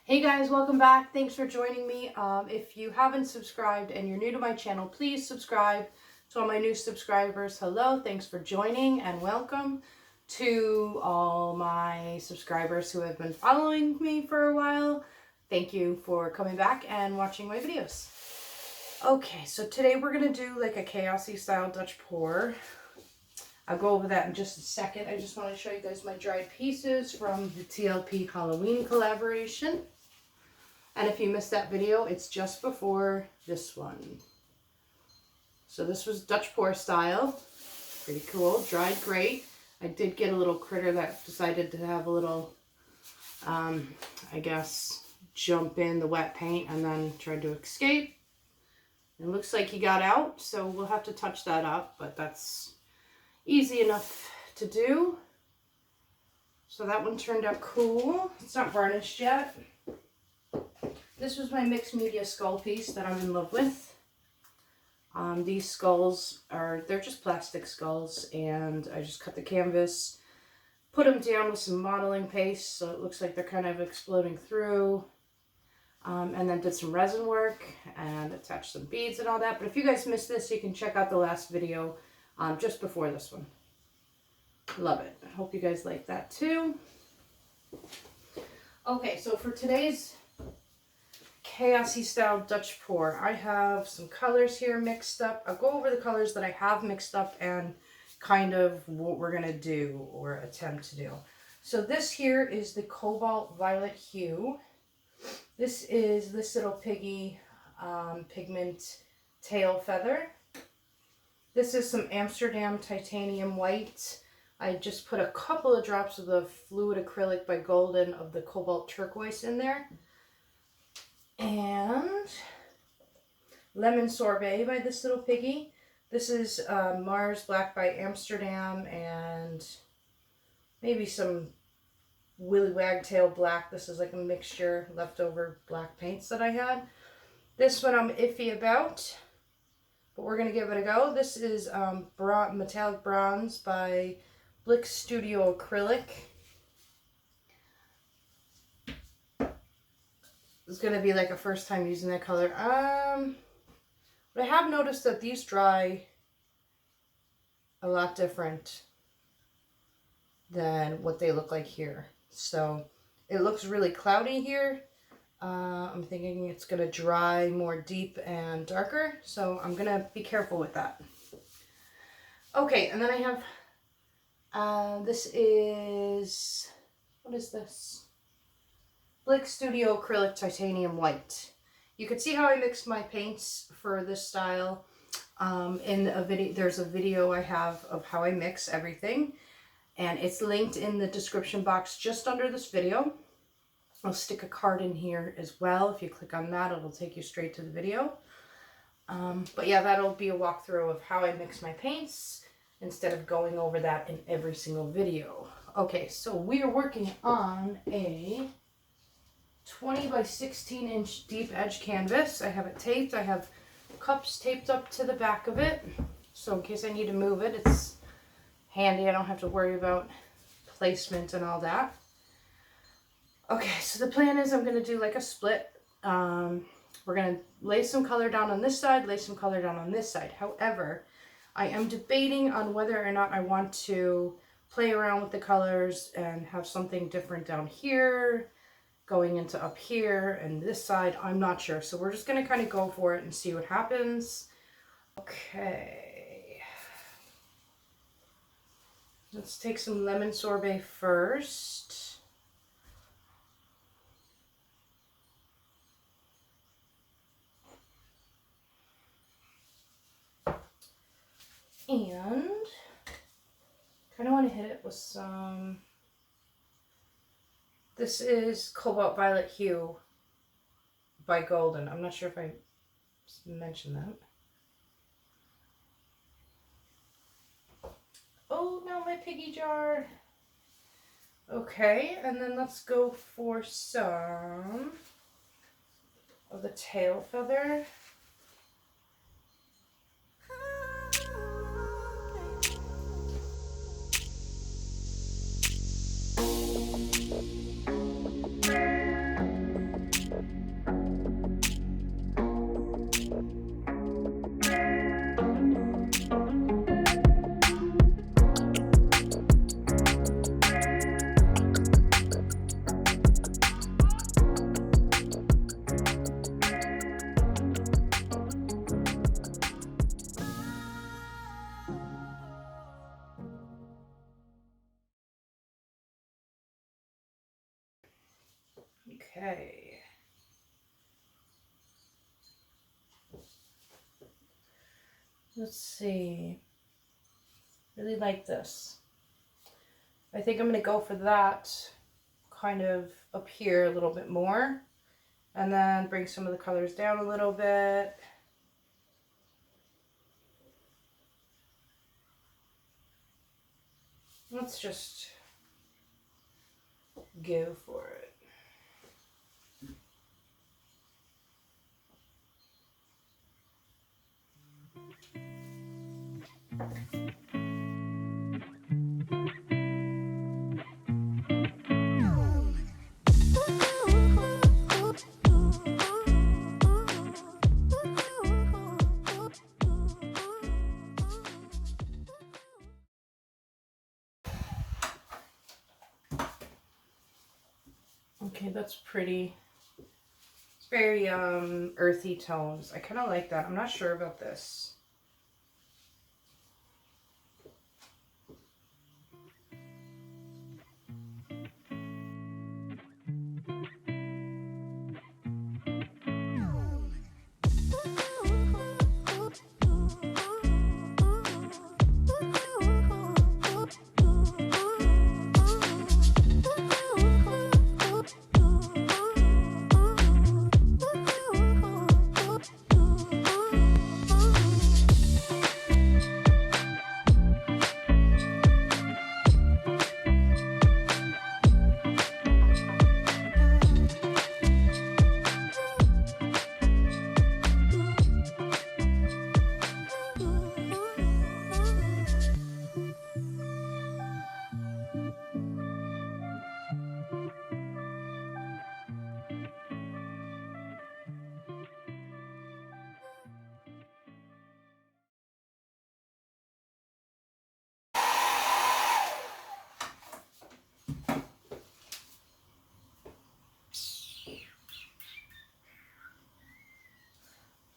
Hey guys, welcome back. Thanks for joining me. If you haven't subscribed and you're new to my channel, please subscribe. To all my new subscribers, hello, thanks for joining and welcome. To all my subscribers who have been following me for a while, thank you for coming back and watching my videos. Okay, so today we're going to do like a chaosy style Dutch pour. I'll go over that in just a second. I just want to show you guys my dried pieces from the TLP Halloween collaboration. And if you missed that video, it's just before this one. So this was Dutch pour style. Pretty cool. Dried great. I did get a little critter that decided to have a little, I guess, jump in the wet paint and then tried to escape. It looks like he got out, so we'll have to touch that up, but that's easy enough to do. So that one turned out cool. It's not varnished yet. This was my mixed media skull piece that I'm in love with. These skulls they're just plastic skulls, and I just cut the canvas, put them down with some modeling paste so it looks like they're kind of exploding through, and then did some resin work and attached some beads and all that. But if you guys missed this, you can check out the last video just before this one. Love it. I hope you guys like that too. Okay, so for today's chaosy style Dutch pour, I have some colors here mixed up. I'll go over the colors that I have mixed up and kind of what we're gonna do or attempt to do. So this here is the cobalt violet hue. This is this little piggy pigment tail feather. This is some Amsterdam titanium white. I just put a couple of drops of the fluid acrylic by Golden of the cobalt turquoise in there. And lemon sorbet by this little piggy. This is Mars Black by Amsterdam and maybe some Willy Wagtail black. This is like a mixture leftover black paints that I had. This one I'm iffy about, but we're going to give it a go. This is Metallic Bronze by Blick Studio Acrylic. It's going to be like a first time using that color. But I have noticed that these dry a lot different than what they look like here. So it looks really cloudy here. I'm thinking it's going to dry more deep and darker. So I'm going to be careful with that. Okay, and then I have, this is, what is this? Blick Studio Acrylic Titanium White. You can see how I mixed my paints for this style in a video. There's a video I have of how I mix everything, and it's linked in the description box just under this video. I'll stick a card in here as well. If you click on that, it'll take you straight to the video. But yeah, that'll be a walkthrough of how I mix my paints instead of going over that in every single video. Okay, so we are working on a 20 by 16 inch deep edge canvas. I have it taped. I have cups taped up to the back of it, so in case I need to move it, it's handy. I don't have to worry about placement and all that. Okay, so the plan is I'm going to do like a split. We're going to lay some color down on this side, lay some color down on this side. However, I am debating on whether or not I want to play around with the colors and have something different down here going into up here and this side. I'm not sure, so we're just going to kind of go for it and see what happens. Okay, let's take some lemon sorbet first. And kind of want to hit it with some, this is Cobalt Violet Hue by Golden. I'm not sure if I mentioned that. Oh, no, my piggy jar. Okay, and then let's go for some of the tail feather. Okay. Let's see. Really like this. I think I'm going to go for that kind of up here a little bit more. And then bring some of the colors down a little bit. Let's just go for it. Okay, that's pretty. It's very earthy tones. I kind of like that. I'm not sure about this.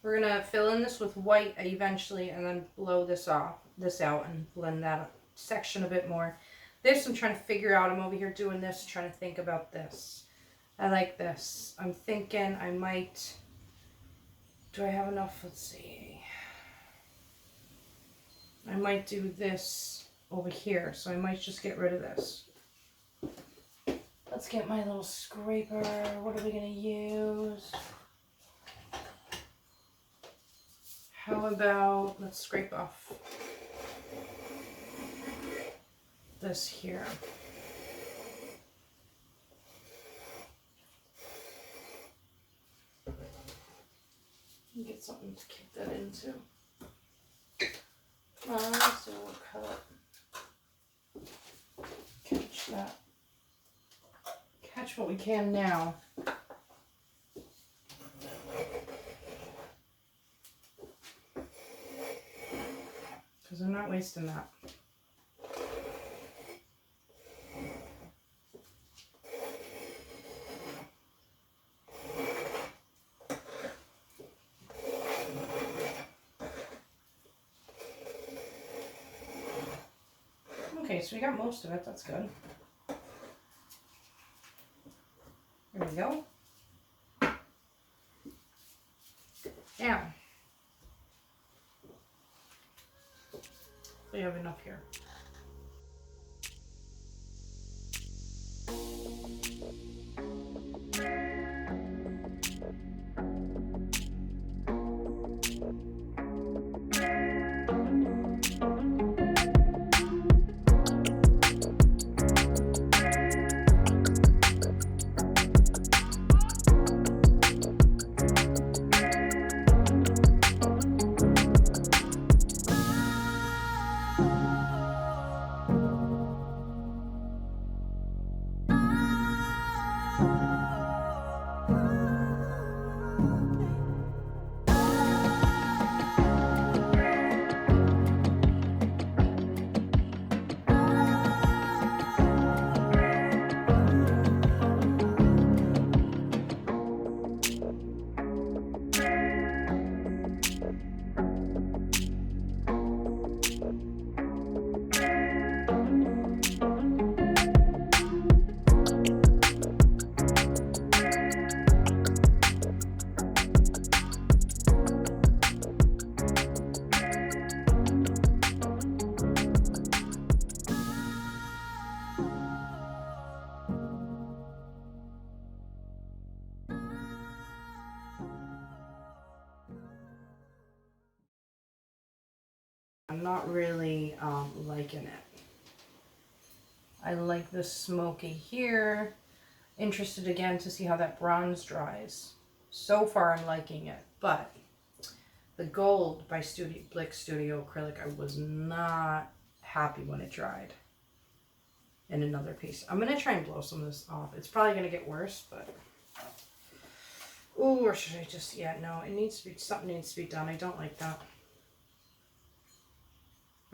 We're gonna fill in this with white eventually and then blow this out and blend that section a bit more. This I'm trying to figure out. I'm over here doing this, trying to think about this. I like this. I'm thinking I might, do I have enough? Let's see. I might do this over here, so I might just get rid of this. Let's get my little scraper. What are we gonna use? How about, let's scrape off this here. Get something to kick that into. So we'll cut. Catch that. Catch what we can now. Because I'm not wasting that. Okay, so we got most of it. That's good. There we go. Now, we have enough here. I'm not really liking it. I like the smoky here. Interested again to see how that bronze dries. So far I'm liking it, but the gold by Blick Studio Acrylic, I was not happy when it dried in another piece. I'm going to try and blow some of this off. It's probably going to get worse, but... Ooh, or should I just... Yeah, no, it needs to be... Something needs to be done. I don't like that.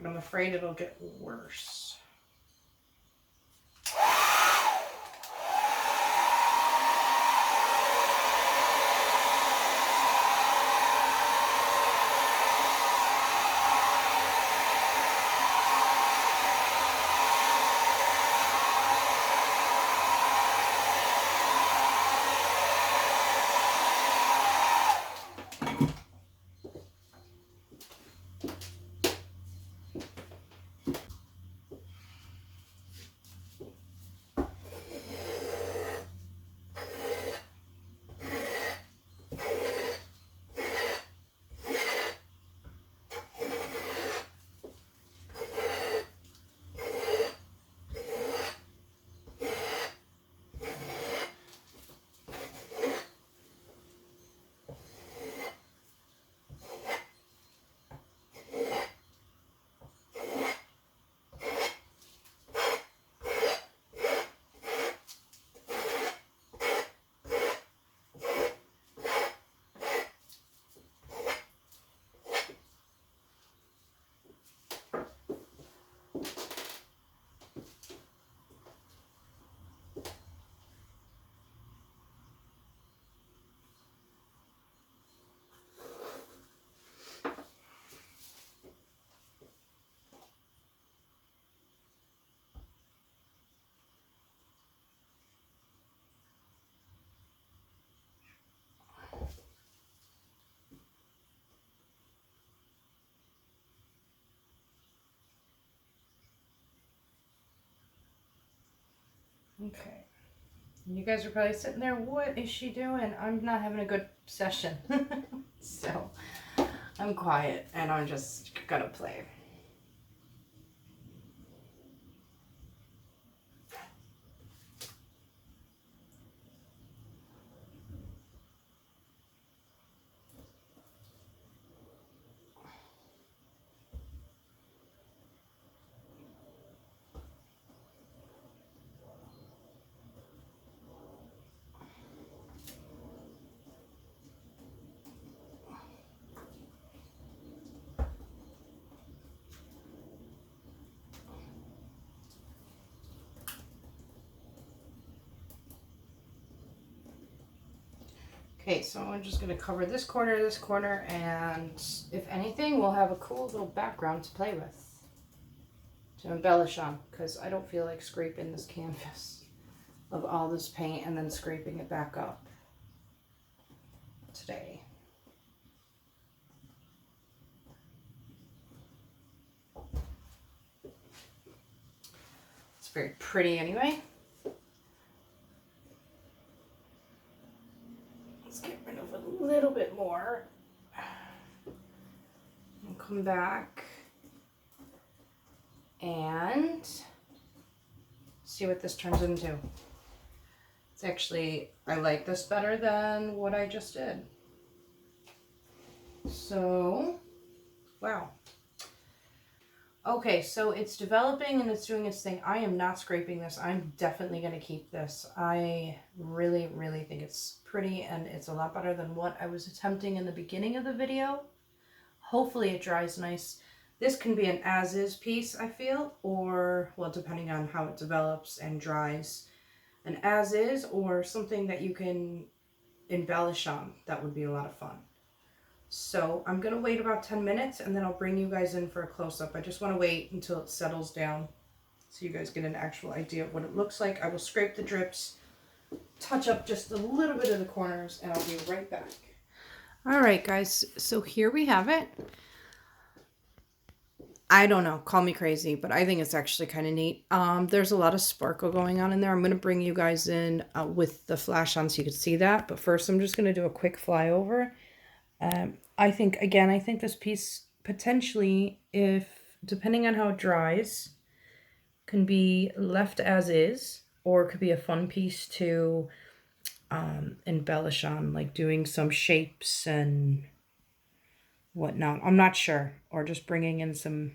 But I'm afraid it'll get worse. Okay. You guys are probably sitting there, what is she doing? I'm not having a good session. So I'm quiet and I'm just gonna play. Okay, so I'm just going to cover this corner, and if anything, we'll have a cool little background to play with, to embellish on, because I don't feel like scraping this canvas of all this paint and then scraping it back up today. It's very pretty anyway. A little bit more and come back and see what this turns into. It's actually, I like this better than what I just did. So, wow. Okay, so it's developing and it's doing its thing. I am not scraping this. I'm definitely going to keep this. I really, really think it's pretty and it's a lot better than what I was attempting in the beginning of the video. Hopefully it dries nice. This can be an as-is piece, I feel, or, well, depending on how it develops and dries, an as-is or something that you can embellish on. That would be a lot of fun. So I'm going to wait about 10 minutes and then I'll bring you guys in for a close-up. I just want to wait until it settles down so you guys get an actual idea of what it looks like. I will scrape the drips, touch up just a little bit of the corners, and I'll be right back. All right, guys, so here we have it. I don't know, call me crazy, but I think it's actually kind of neat. There's a lot of sparkle going on in there. I'm going to bring you guys in with the flash on so you can see that. But first, I'm just going to do a quick flyover. I think this piece potentially, if depending on how it dries, can be left as is, or it could be a fun piece to embellish on, like doing some shapes and whatnot. I'm not sure. Or just bringing in some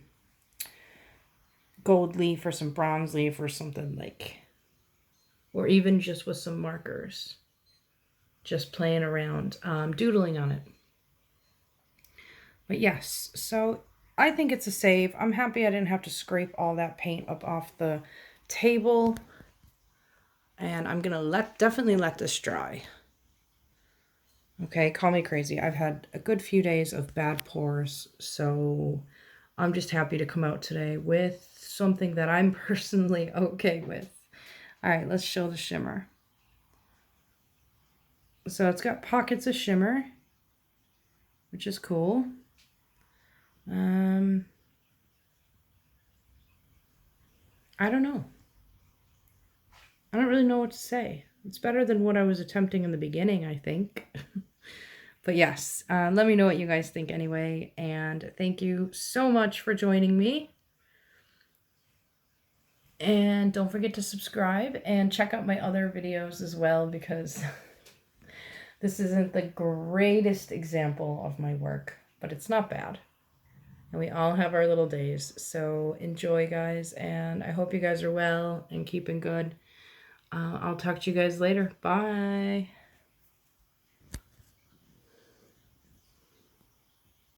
gold leaf or some bronze leaf or something, like, or even just with some markers, just playing around, doodling on it. But yes, so I think it's a save. I'm happy I didn't have to scrape all that paint up off the table. And I'm gonna definitely let this dry. Okay, call me crazy. I've had a good few days of bad pores, so I'm just happy to come out today with something that I'm personally okay with. All right, let's show the shimmer. So it's got pockets of shimmer, which is cool. I don't know. I don't really know what to say. It's better than what I was attempting in the beginning, I think. But yes, let me know what you guys think anyway. And thank you so much for joining me. And don't forget to subscribe and check out my other videos as well, because this isn't the greatest example of my work, but it's not bad. And we all have our little days. So enjoy, guys. And I hope you guys are well and keeping good. I'll talk to you guys later. Bye.